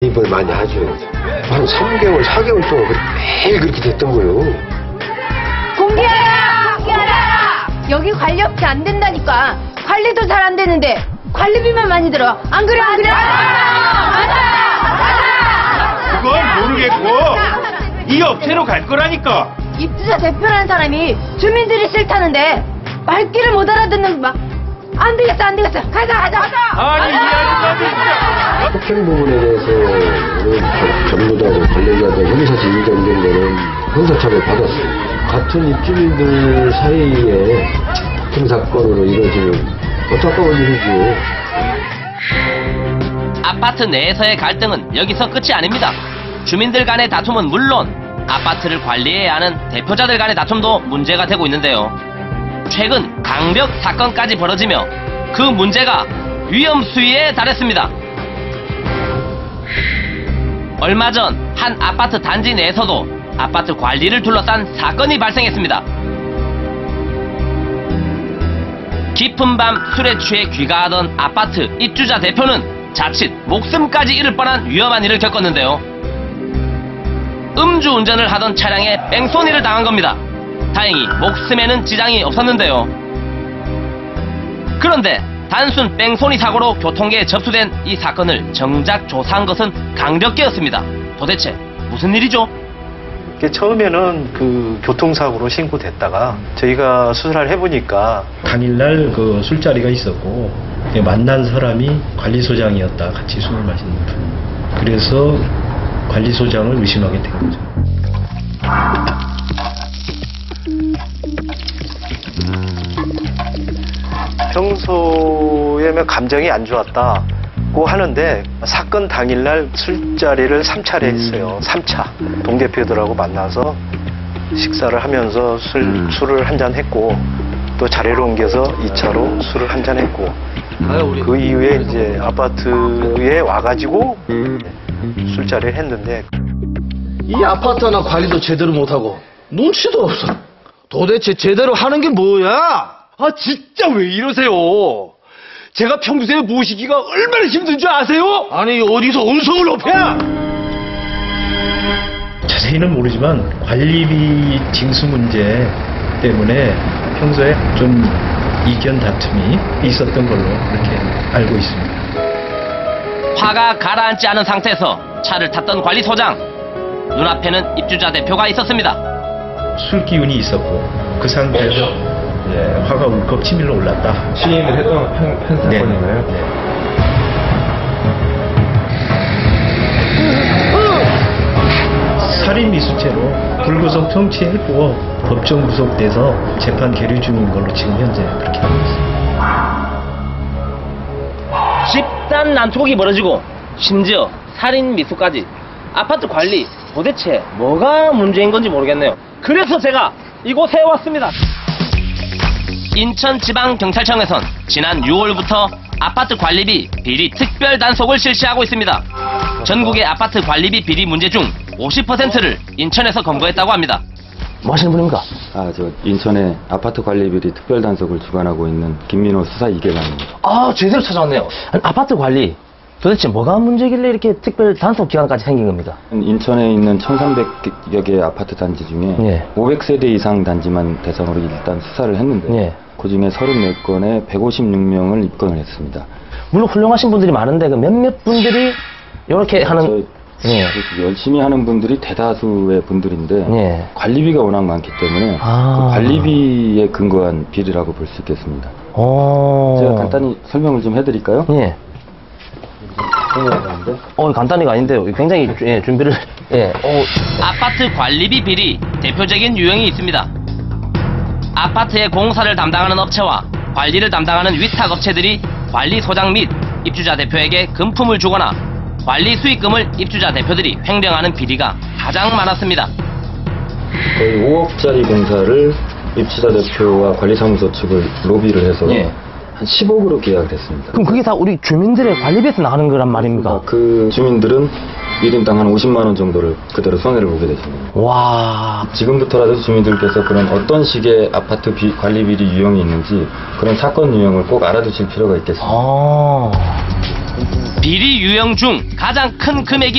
입을 많이 하죠. 한 3개월, 4개월 동안 매일 그렇게 됐던 거예요. 공개하라! 공개하라! 여기 관리 없이 안 된다니까. 관리도 잘 안 되는데 관리비만 많이 들어. 안 그래, 안 그래? 맞아! 그건 모르겠고 이 업체로 갈 거라니까. 입주자 대표라는 사람이 주민들이 싫다는데 말귀를 못 알아듣는 막 안 되겠어, 안 되겠어. 가자. 아니 이 아줌마들 진짜. 폭행 부분에 대해서는 전부자들, 관리자들, 형사에서 인정된 거는 형사처벌 받았어요. 같은 입주민들 사이에 폭행사건으로 이루어지는 안타까운 일이죠. 아파트 내에서의 갈등은 여기서 끝이 아닙니다. 주민들 간의 다툼은 물론 아파트를 관리해야 하는 대표자들 간의 다툼도 문제가 되고 있는데요. 최근 강력 사건까지 벌어지며 그 문제가 위험 수위에 달했습니다. 얼마 전 한 아파트 단지 내에서도 아파트 관리를 둘러싼 사건이 발생했습니다. 깊은 밤 술에 취해 귀가하던 아파트 입주자 대표는 자칫 목숨까지 잃을 뻔한 위험한 일을 겪었는데요. 음주운전을 하던 차량에 뺑소니를 당한 겁니다. 다행히 목숨에는 지장이 없었는데요. 그런데 단순 뺑소니 사고로 교통계에 접수된 이 사건을 정작 조사한 것은 강력계였습니다. 도대체 무슨 일이죠? 처음에는 그 교통사고로 신고됐다가 저희가 수사를 해보니까 당일날 그 술자리가 있었고 만난 사람이 관리소장이었다. 같이 술을 마시는 분. 그래서 관리소장을 의심하게 된 거죠. 평소에 감정이 안 좋았다고 하는데 사건 당일날 술자리를 3차례 했어요. 3차. 동대표들하고 만나서 식사를 하면서 술을 한잔 했고 또 자리로 옮겨서 2차로 술을 한잔 했고 그 이후에 이제 아파트에 와가지고 술자리를 했는데 이 아파트 하나 관리도 제대로 못하고 눈치도 없어. 도대체 제대로 하는 게 뭐야? 아 진짜 왜 이러세요? 제가 평소에 모시기가 얼마나 힘든 줄 아세요? 아니 어디서 언성을 높여? 자세히는 모르지만 관리비 징수 문제 때문에 평소에 좀 이견 다툼이 있었던 걸로 그렇게 알고 있습니다. 화가 가라앉지 않은 상태에서 차를 탔던 관리소장. 눈앞에는 입주자 대표가 있었습니다. 술 기운이 있었고 그 상태에서 화가 울컥 치밀러 올랐다. 시인을 했던 한 사건인가요? 네. 살인 미수죄로 불구속 청취했고 법정 구속돼서 재판 계류 중인 걸로 지금 현재 그렇게 알고 있습니다. 집단 난투극이 벌어지고 심지어 살인 미수까지. 아파트 관리 도대체 뭐가 문제인 건지 모르겠네요. 그래서 제가 이곳에 왔습니다. 인천지방경찰청에선 지난 6월부터 아파트 관리비 비리 특별 단속을 실시하고 있습니다. 전국의 아파트 관리비 비리 문제 중 50%를 인천에서 검거했다고 합니다. 뭐 하시는 분입니까? 저 인천의 아파트 관리비리 특별 단속을 주관하고 있는 김민호 수사 2계관입니다. 아, 제대로 찾아왔네요. 아파트 관리 도대체 뭐가 문제길래 이렇게 특별 단속 기관까지 생긴 겁니까? 인천에 있는 1,300여 개의 아파트 단지 중에 500세대 이상 단지만 대상으로 일단 수사를 했는데 그중에 34건에 156명을 입건을 했습니다. 물론 훌륭하신 분들이 많은데 그 몇몇 분들이 이렇게 하는 열심히 하는 분들이 대다수의 분들인데 관리비가 워낙 많기 때문에 그 관리비에 근거한 비리라고 볼 수 있겠습니다. 제가 간단히 설명을 좀 해드릴까요? 간단히가 아닌데요. 굉장히 준비를 아파트 관리비 비리 대표적인 유형이 있습니다. 아파트의 공사를 담당하는 업체와 관리를 담당하는 위탁 업체들이 관리소장 및 입주자 대표에게 금품을 주거나 관리 수익금을 입주자 대표들이 횡령하는 비리가 가장 많았습니다. 거의 5억짜리 공사를 입주자 대표와 관리사무소 측을 로비를 해서 한 10억으로 계약을 했습니다. 그럼 그게 다 우리 주민들의 관리비에서 나가는 거란 말입니까? 그 주민들은 1인당 한 50만 원 정도를 그대로 손해를 보게 되십니다. 와. 지금부터라도 주민들께서 그런 어떤 식의 아파트 관리비리 유형이 있는지 그런 사건 유형을 꼭 알아두실 필요가 있겠습니다. 비리 유형 중 가장 큰 금액이